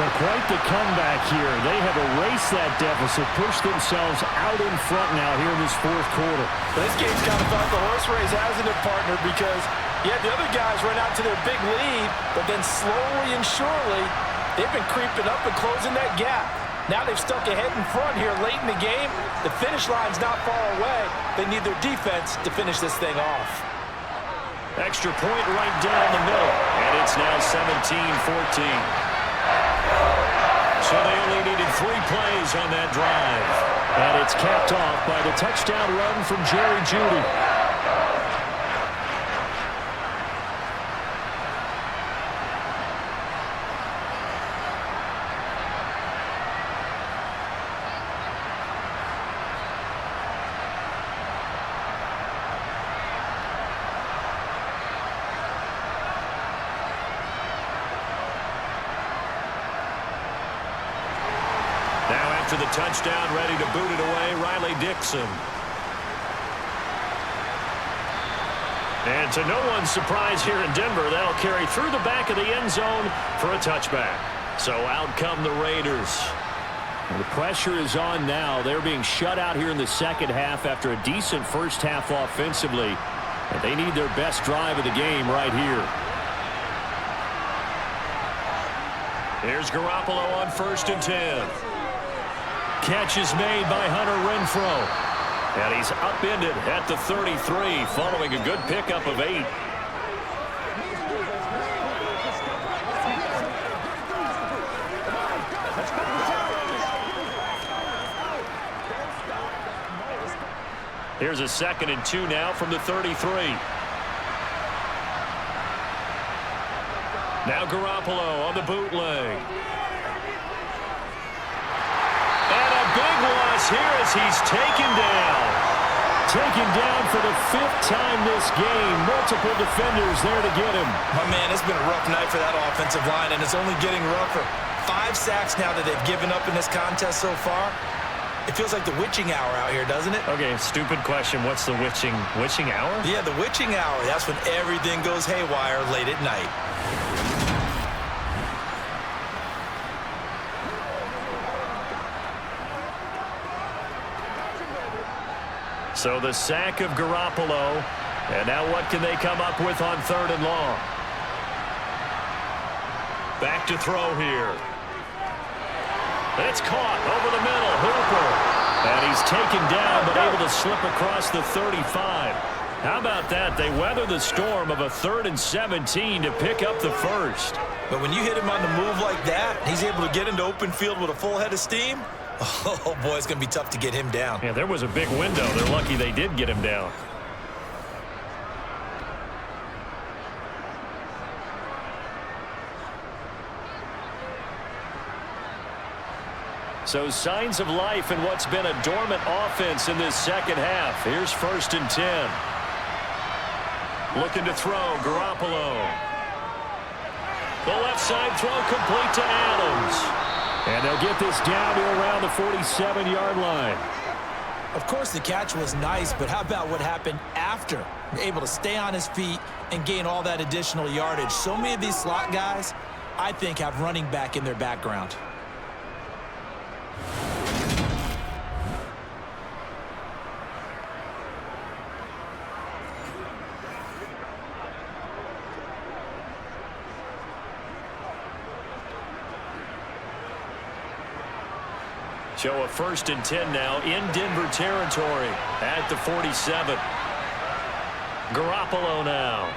Well, quite the comeback here. They have erased that deficit, pushed themselves out in front now here in this 4th quarter. This game's kind of felt the horse race, hasn't it, partner? Because, yeah, the other guys run out to their big lead, but then slowly and surely, they've been creeping up and closing that gap. Now they've stuck ahead in front here late in the game. The finish line's not far away. They need their defense to finish this thing off. Extra point right down the middle. And it's now 17-14. So they only needed 3 plays on that drive. And it's capped off by the touchdown run from Jerry Judy. To the touchdown, ready to boot it away, Riley Dixon. And to no one's surprise here in Denver, that'll carry through the back of the end zone for a touchback. So out come the Raiders. And the pressure is on now. They're being shut out here in the 2nd half after a decent first half offensively. And they need their best drive of the game right here. Here's Garoppolo on 1st and 10. Catch is made by Hunter Renfrow. And he's upended at the 33 following a good pickup of 8. Here's a 2nd and 2 now from the 33. Now Garoppolo on the bootleg. And a big loss here as he's taken down. Taken down for the 5th time this game. Multiple defenders there to get him. My man, it's been a rough night for that offensive line, and it's only getting rougher. 5 sacks now that they've given up in this contest so far. It feels like the witching hour out here, doesn't it? Okay, stupid question. What's the witching hour? Yeah, the witching hour. That's when everything goes haywire late at night. So the sack of Garoppolo. And now what can they come up with on 3rd and long? Back to throw here. It's caught over the middle. Hooper. And he's taken down but able to slip across the 35. How about that? They weather the storm of a 3rd and 17 to pick up the 1st. But when you hit him on the move like that, he's able to get into open field with a full head of steam. Oh, boy, it's going to be tough to get him down. Yeah, there was a big window. They're lucky they did get him down. So signs of life in what's been a dormant offense in this 2nd half. Here's 1st and 10. Looking to throw, Garoppolo. The left side throw complete to Adams. And they'll get this down to around the 47-yard line. Of course, the catch was nice, but how about what happened after? Able to stay on his feet and gain all that additional yardage. So many of these slot guys, I think, have running back in their background. So a 1st and 10 now in Denver territory at the 47. Garoppolo now.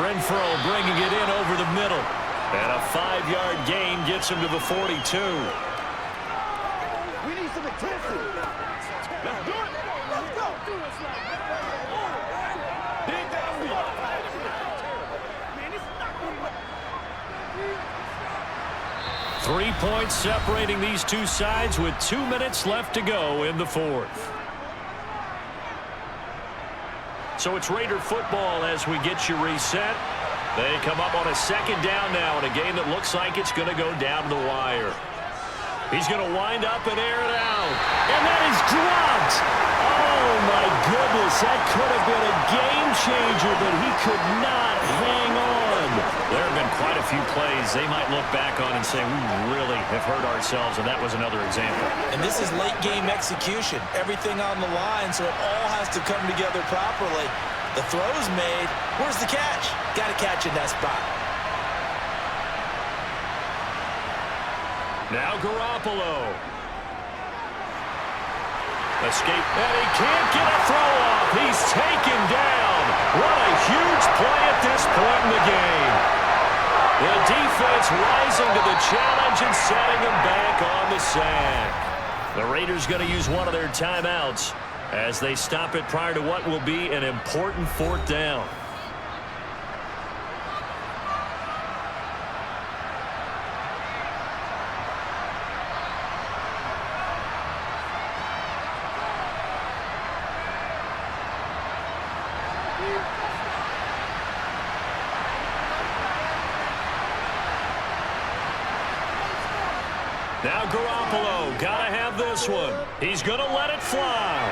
Renfrow bringing it in over the middle. And a 5-yard gain gets him to the 42. We need some intensity. Let's do it. Let's go. 3 points separating these two sides with 2 minutes left to go in the 4th. So it's Raider football as we get you reset. They come up on a 2nd down now in a game that looks like it's going to go down the wire. He's going to wind up and air it out. And that is dropped. Oh, my goodness. That could have been a game changer, but he could not hang on. There have been quite a few plays they might look back on and say, we really have hurt ourselves, and that was another example. And this is late game execution. Everything on the line, so it all has to come together properly. The throw's made. Where's the catch? Got to catch in that spot. Now Garoppolo. Escape, and he can't get a throw off. He's taken down. What a huge play at this point in the game. The defense rising to the challenge and setting him back on the sack. The Raiders going to use one of their timeouts as they stop it prior to what will be an important 4th down. Now Garoppolo, gotta have this one. He's gonna let it fly.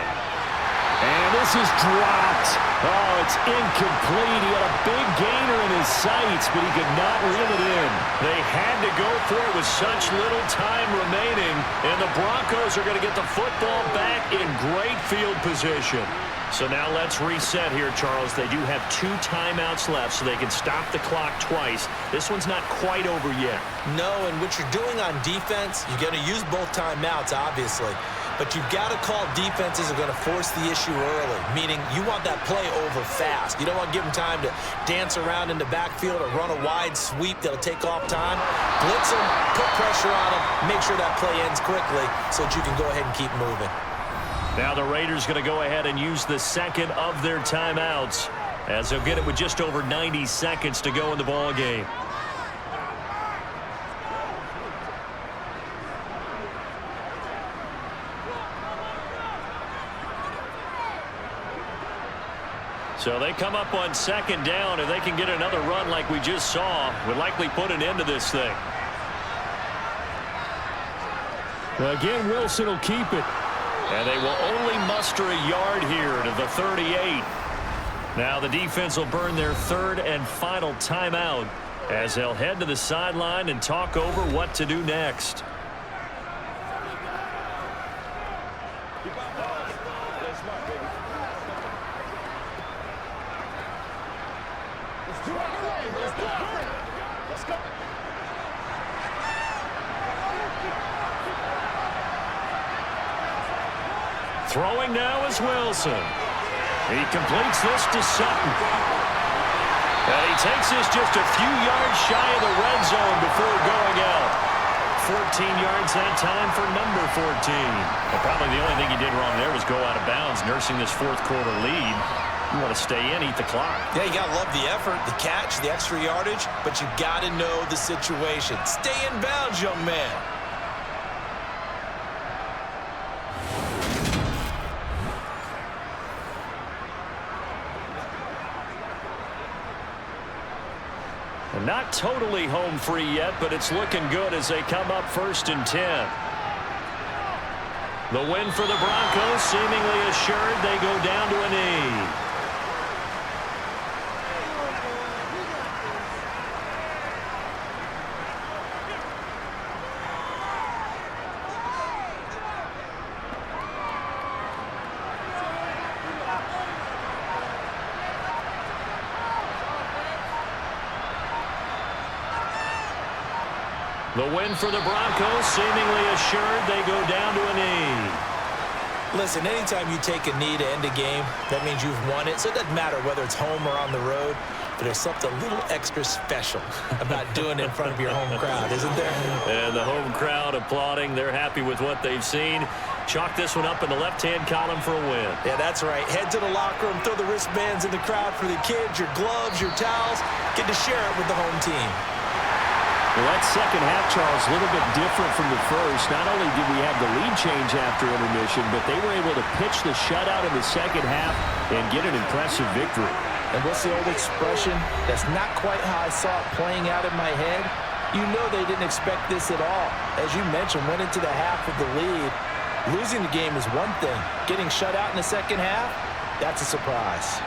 And this is dropped. Oh, it's incomplete. He had a big gainer in his sights, but he could not reel it in. They had to go for it with such little time remaining, and the Broncos are going to get the football back in great field position. So now let's reset here, Charles. They do have 2 timeouts left, so they can stop the clock twice. This one's not quite over yet. No, and what you're doing on defense, you're going to use both timeouts, obviously. But you've got to call defenses are going to force the issue early, meaning you want that play over fast. You don't want to give them time to dance around in the backfield or run a wide sweep that'll take off time. Blitz them, put pressure on them, make sure that play ends quickly so that you can go ahead and keep moving. Now the Raiders going to go ahead and use the second of their timeouts as they'll get it with just over 90 seconds to go in the ball game. So they come up on second down, and they can get another run like we just saw. Would likely put an end to this thing. Again, Wilson will keep it. And they will only muster a yard here to the 38. Now the defense will burn their third and final timeout as they'll head to the sideline and talk over what to do next. Throwing now is Wilson. He completes this to Sutton. And he takes this just a few yards shy of the red zone before going out. 14 yards that time for number 14. And probably the only thing he did wrong there was go out of bounds, nursing this fourth quarter lead. You want to stay in, eat the clock. Yeah, you got to love the effort, the catch, the extra yardage, but you got to know the situation. Stay in bounds, young man. Not totally home free yet, but it's looking good as they come up 1st and 10. The win for the Broncos seemingly assured. They go down to a knee. The win for the Broncos seemingly assured. They go down to a knee. Listen, anytime you take a knee to end a game, that means you've won it. So it doesn't matter whether it's home or on the road, but there's something a little extra special about doing it in front of your home crowd, isn't there? And the home crowd applauding. They're happy with what they've seen. Chalk this one up in the left-hand column for a win. Yeah, that's right. Head to the locker room, throw the wristbands in the crowd for the kids, your gloves, your towels. Get to share it with the home team. Well, that second half, Charles, a little bit different from the first. Not only did we have the lead change after intermission, but they were able to pitch the shutout in the second half and get an impressive victory. And what's the old expression? That's not quite how I saw it playing out in my head. You know they didn't expect this at all. As you mentioned, went into the half with the lead. Losing the game is one thing. Getting shut out in the second half, that's a surprise.